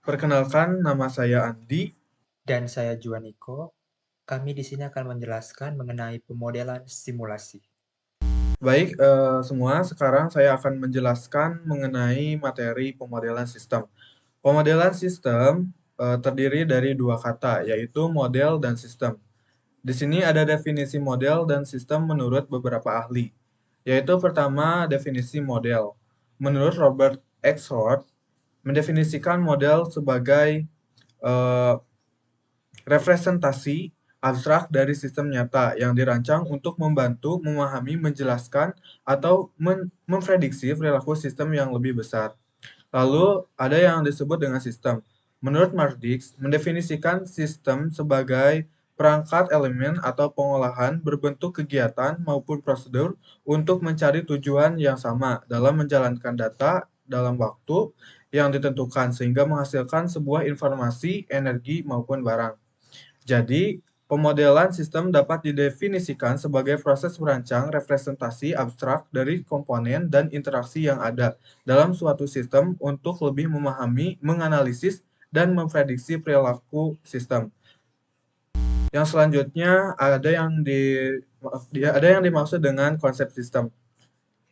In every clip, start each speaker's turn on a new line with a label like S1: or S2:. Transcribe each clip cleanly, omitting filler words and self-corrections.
S1: Perkenalkan, nama saya Andi.
S2: Dan saya Juaniko. Kami di sini akan menjelaskan mengenai pemodelan simulasi.
S1: Baik, semua, sekarang saya akan menjelaskan mengenai materi pemodelan sistem. Pemodelan sistem terdiri dari dua kata, yaitu model dan sistem. Di sini ada definisi model dan sistem menurut beberapa ahli, yaitu pertama definisi model. Menurut Robert X. Roth, mendefinisikan model sebagai eh, representasi abstrak dari sistem nyata yang dirancang untuk membantu memahami, menjelaskan, atau memprediksi perilaku sistem yang lebih besar. Lalu, ada yang disebut dengan sistem. Menurut Mark Dix, mendefinisikan sistem sebagai perangkat elemen atau pengolahan berbentuk kegiatan maupun prosedur untuk mencari tujuan yang sama dalam menjalankan data dalam waktu yang ditentukan sehingga menghasilkan sebuah informasi, energi, maupun barang. Jadi, pemodelan sistem dapat didefinisikan sebagai proses merancang representasi abstrak dari komponen dan interaksi yang ada dalam suatu sistem untuk lebih memahami, menganalisis, dan memprediksi perilaku sistem. Yang selanjutnya ada yang dimaksud dengan konsep sistem.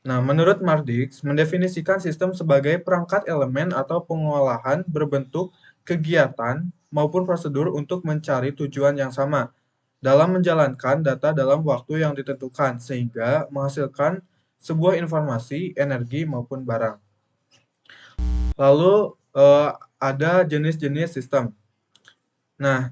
S1: Nah, menurut Mark Dix, mendefinisikan sistem sebagai perangkat elemen atau pengolahan berbentuk kegiatan maupun prosedur untuk mencari tujuan yang sama dalam menjalankan data dalam waktu yang ditentukan, sehingga menghasilkan sebuah informasi, energi, maupun barang. Lalu, ada jenis-jenis sistem. Nah,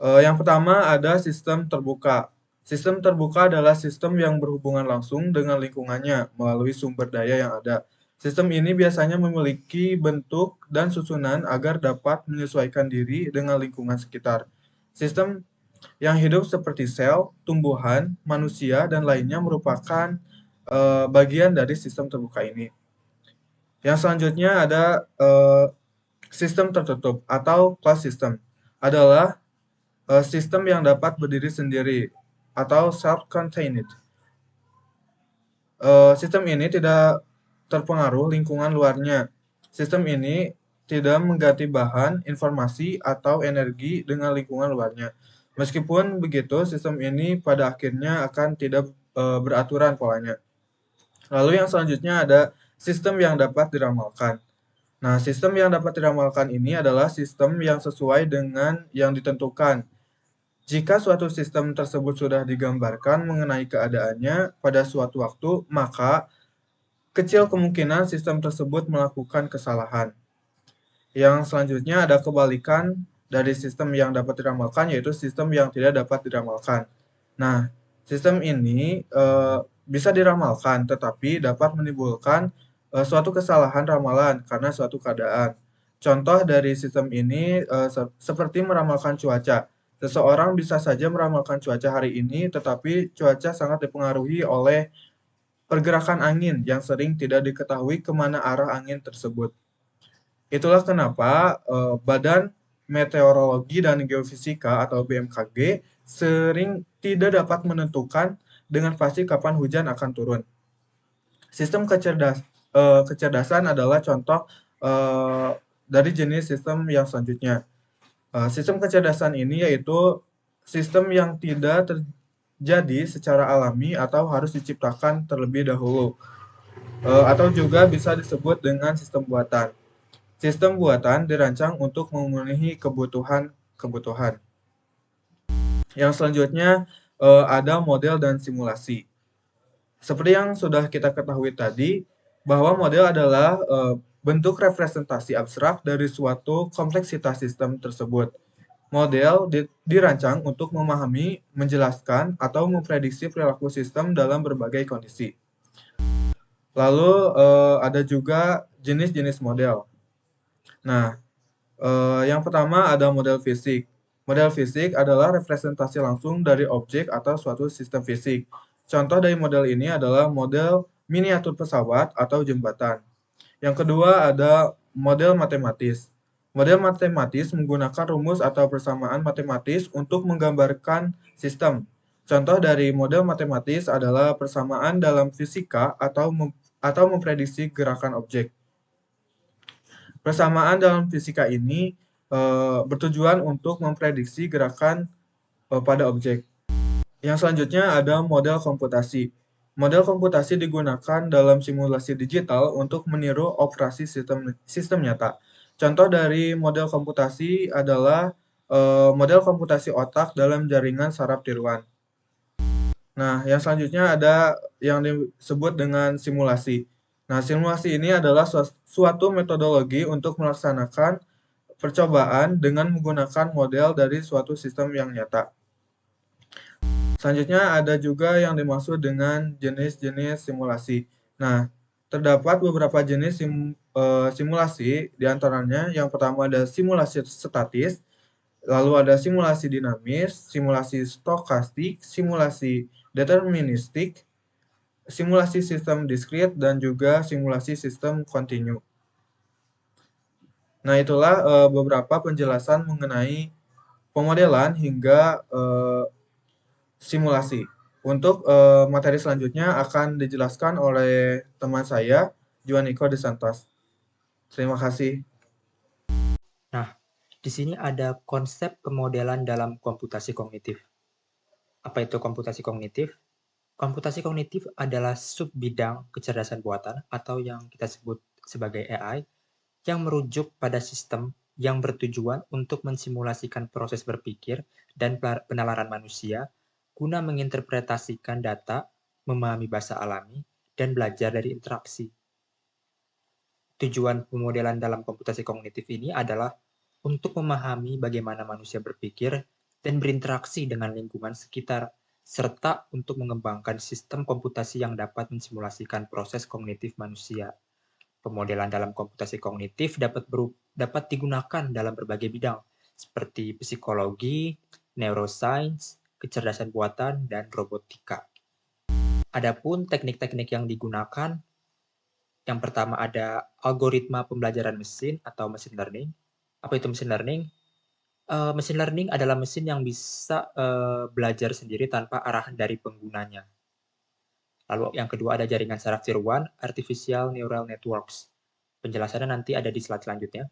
S1: yang pertama ada sistem terbuka. Sistem terbuka adalah sistem yang berhubungan langsung dengan lingkungannya melalui sumber daya yang ada. Sistem ini biasanya memiliki bentuk dan susunan agar dapat menyesuaikan diri dengan lingkungan sekitar. Sistem yang hidup seperti sel, tumbuhan, manusia, dan lainnya merupakan bagian dari sistem terbuka ini. Yang selanjutnya ada sistem tertutup atau closed system. Adalah sistem yang dapat berdiri sendiri atau self-contained. Sistem ini tidak terpengaruh lingkungan luarnya. Sistem ini tidak mengganti bahan, informasi, atau energi dengan lingkungan luarnya. Meskipun begitu, sistem ini pada akhirnya akan tidak beraturan polanya. Lalu yang selanjutnya ada sistem yang dapat diramalkan. Nah, sistem yang dapat diramalkan ini adalah sistem yang sesuai dengan yang ditentukan. Jika suatu sistem tersebut sudah digambarkan mengenai keadaannya pada suatu waktu, maka kecil kemungkinan sistem tersebut melakukan kesalahan. Yang selanjutnya ada kebalikan dari sistem yang dapat diramalkan, yaitu sistem yang tidak dapat diramalkan. Nah, sistem ini bisa diramalkan, tetapi dapat menimbulkan suatu kesalahan ramalan karena suatu keadaan. Contoh dari sistem ini seperti meramalkan cuaca. Seseorang bisa saja meramalkan cuaca hari ini, tetapi cuaca sangat dipengaruhi oleh pergerakan angin yang sering tidak diketahui kemana arah angin tersebut. Itulah kenapa Badan Meteorologi dan Geofisika atau BMKG sering tidak dapat menentukan dengan pasti kapan hujan akan turun. Sistem kecerdasan adalah contoh dari jenis sistem yang selanjutnya. Sistem kecerdasan ini yaitu sistem yang tidak terjadi secara alami atau harus diciptakan terlebih dahulu, atau juga bisa disebut dengan sistem buatan. Sistem buatan dirancang untuk memenuhi kebutuhan-kebutuhan. Yang selanjutnya ada model dan simulasi. Seperti yang sudah kita ketahui tadi, bahwa model adalah bentuk representasi abstrak dari suatu kompleksitas sistem tersebut. Model dirancang untuk memahami, menjelaskan, atau memprediksi perilaku sistem dalam berbagai kondisi. Lalu ada juga jenis-jenis model. Nah, yang pertama ada model fisik. Model fisik adalah representasi langsung dari objek atau suatu sistem fisik. Contoh dari model ini adalah model miniatur pesawat atau jembatan. Yang kedua ada model matematis. Model matematis menggunakan rumus atau persamaan matematis untuk menggambarkan sistem. Contoh dari model matematis adalah persamaan dalam fisika atau memprediksi gerakan objek. Persamaan dalam fisika ini bertujuan untuk memprediksi gerakan pada objek. Yang selanjutnya ada model komputasi. Model komputasi digunakan dalam simulasi digital untuk meniru operasi sistem nyata. Contoh dari model komputasi adalah model komputasi otak dalam jaringan saraf tiruan. Nah, yang selanjutnya ada yang disebut dengan simulasi. Nah, simulasi ini adalah suatu metodologi untuk melaksanakan percobaan dengan menggunakan model dari suatu sistem yang nyata. Selanjutnya ada juga yang dimaksud dengan jenis-jenis simulasi. Nah, terdapat beberapa jenis simulasi, diantaranya yang pertama ada simulasi statis, lalu ada simulasi dinamis, simulasi stokastik, simulasi deterministik, simulasi sistem diskrit, dan juga simulasi sistem kontinu. Nah, itulah beberapa penjelasan mengenai pemodelan hingga simulasi. Untuk materi selanjutnya akan dijelaskan oleh teman saya, Juaniko De Santos. Terima kasih.
S2: Nah, di sini ada konsep pemodelan dalam komputasi kognitif. Apa itu komputasi kognitif? Komputasi kognitif adalah subbidang kecerdasan buatan atau yang kita sebut sebagai AI yang merujuk pada sistem yang bertujuan untuk mensimulasikan proses berpikir dan penalaran manusia guna menginterpretasikan data, memahami bahasa alami, dan belajar dari interaksi. Tujuan pemodelan dalam komputasi kognitif ini adalah untuk memahami bagaimana manusia berpikir dan berinteraksi dengan lingkungan sekitar, serta untuk mengembangkan sistem komputasi yang dapat mensimulasikan proses kognitif manusia. Pemodelan dalam komputasi kognitif dapat digunakan dalam berbagai bidang, seperti psikologi, neuroscience, kecerdasan buatan, dan robotika. Adapun teknik-teknik yang digunakan, yang pertama ada algoritma pembelajaran mesin atau machine learning. Apa itu machine learning? Machine learning adalah mesin yang bisa belajar sendiri tanpa arahan dari penggunanya. Lalu yang kedua ada jaringan saraf tiruan, artificial neural networks. Penjelasannya nanti ada di slide selanjutnya.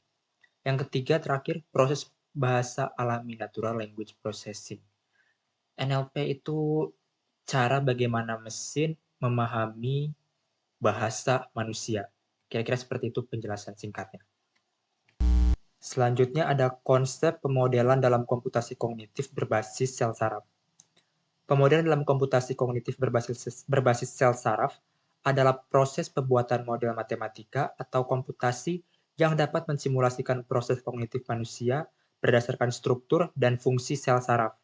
S2: Yang ketiga terakhir, proses bahasa alami natural language processing. NLP itu cara bagaimana mesin memahami bahasa manusia. Kira-kira seperti itu penjelasan singkatnya. Selanjutnya ada konsep pemodelan dalam komputasi kognitif berbasis sel saraf. Pemodelan dalam komputasi kognitif berbasis sel saraf adalah proses pembuatan model matematika atau komputasi yang dapat mensimulasikan proses kognitif manusia berdasarkan struktur dan fungsi sel saraf.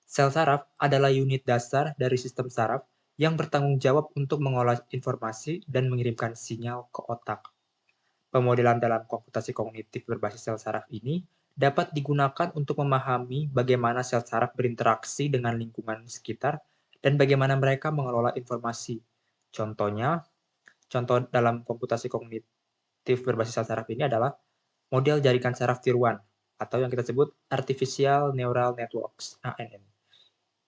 S2: Sel saraf adalah unit dasar dari sistem saraf yang bertanggung jawab untuk mengolah informasi dan mengirimkan sinyal ke otak. Pemodelan dalam komputasi kognitif berbasis sel saraf ini dapat digunakan untuk memahami bagaimana sel saraf berinteraksi dengan lingkungan sekitar dan bagaimana mereka mengelola informasi. Contoh dalam komputasi kognitif berbasis sel saraf ini adalah model jaringan saraf tiruan atau yang kita sebut Artificial Neural Networks (ANN),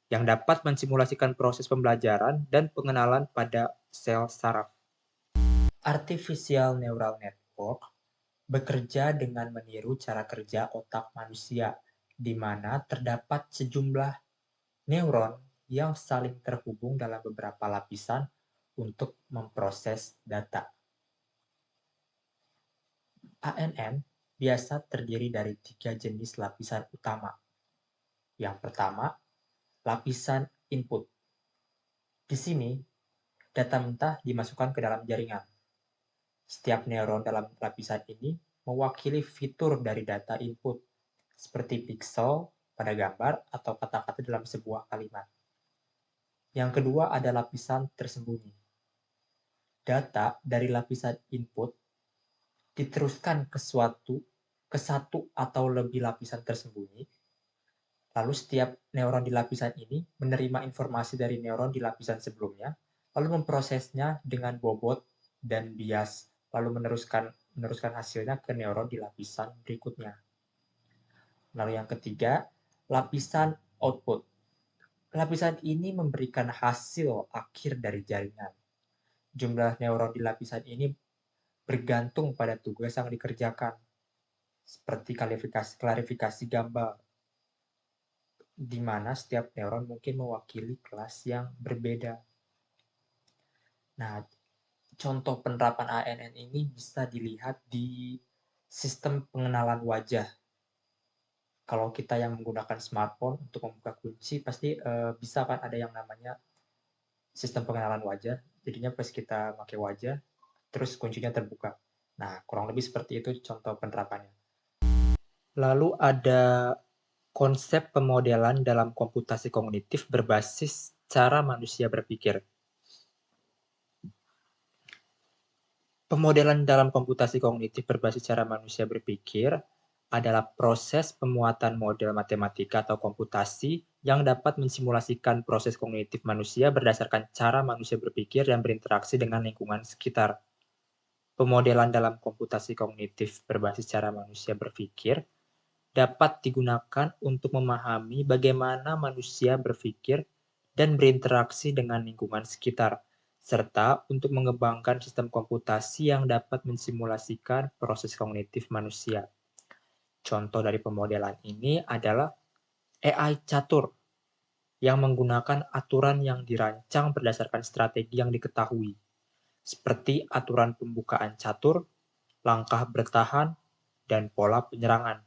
S2: yang dapat mensimulasikan proses pembelajaran dan pengenalan pada sel saraf. Artificial Neural Network bekerja dengan meniru cara kerja otak manusia, di mana terdapat sejumlah neuron yang saling terhubung dalam beberapa lapisan untuk memproses data. ANN biasa terdiri dari 3 jenis lapisan utama. Yang pertama, lapisan input. Di sini, data mentah dimasukkan ke dalam jaringan. Setiap neuron dalam lapisan ini mewakili fitur dari data input, seperti pixel pada gambar atau kata-kata dalam sebuah kalimat. Yang kedua ada lapisan tersembunyi. Data dari lapisan input diteruskan ke satu atau lebih lapisan tersembunyi. Lalu setiap neuron di lapisan ini menerima informasi dari neuron di lapisan sebelumnya, lalu memprosesnya dengan bobot dan bias, lalu meneruskan hasilnya ke neuron di lapisan berikutnya. Lalu yang ketiga, lapisan output. Lapisan ini memberikan hasil akhir dari jaringan. Jumlah neuron di lapisan ini bergantung pada tugas yang dikerjakan, seperti klarifikasi gambar, di mana setiap neuron mungkin mewakili kelas yang berbeda. Nah, contoh penerapan ANN ini bisa dilihat di sistem pengenalan wajah. Kalau kita yang menggunakan smartphone untuk membuka kunci, pasti bisa kan ada yang namanya sistem pengenalan wajah. Jadinya pas kita pakai wajah, terus kuncinya terbuka. Nah, kurang lebih seperti itu contoh penerapannya. Lalu ada konsep pemodelan dalam komputasi kognitif berbasis cara manusia berpikir. Pemodelan dalam komputasi kognitif berbasis cara manusia berpikir adalah proses pemuatan model matematika atau komputasi yang dapat mensimulasikan proses kognitif manusia berdasarkan cara manusia berpikir dan berinteraksi dengan lingkungan sekitar. Pemodelan dalam komputasi kognitif berbasis cara manusia berpikir dapat digunakan untuk memahami bagaimana manusia berpikir dan berinteraksi dengan lingkungan sekitar, serta untuk mengembangkan sistem komputasi yang dapat mensimulasikan proses kognitif manusia. Contoh dari pemodelan ini adalah AI catur, yang menggunakan aturan yang dirancang berdasarkan strategi yang diketahui, seperti aturan pembukaan catur, langkah bertahan, dan pola penyerangan.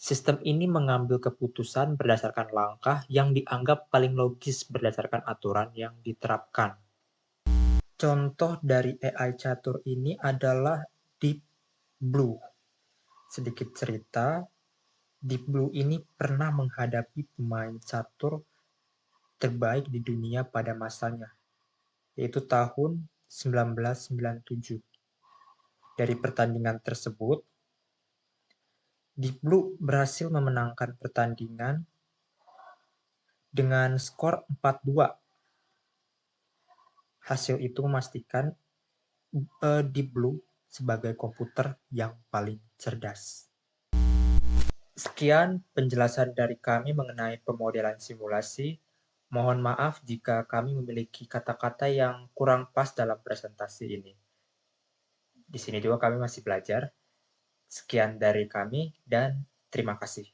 S2: Sistem ini mengambil keputusan berdasarkan langkah yang dianggap paling logis berdasarkan aturan yang diterapkan. Contoh dari AI catur ini adalah Deep Blue. Sedikit cerita, Deep Blue ini pernah menghadapi pemain catur terbaik di dunia pada masanya, yaitu tahun 1997. Dari pertandingan tersebut, Deep Blue berhasil memenangkan pertandingan dengan skor 4-2. Hasil itu memastikan Deep Blue sebagai komputer yang paling cerdas. Sekian penjelasan dari kami mengenai pemodelan simulasi. Mohon maaf jika kami memiliki kata-kata yang kurang pas dalam presentasi ini. Di sini juga kami masih belajar. Sekian dari kami dan terima kasih.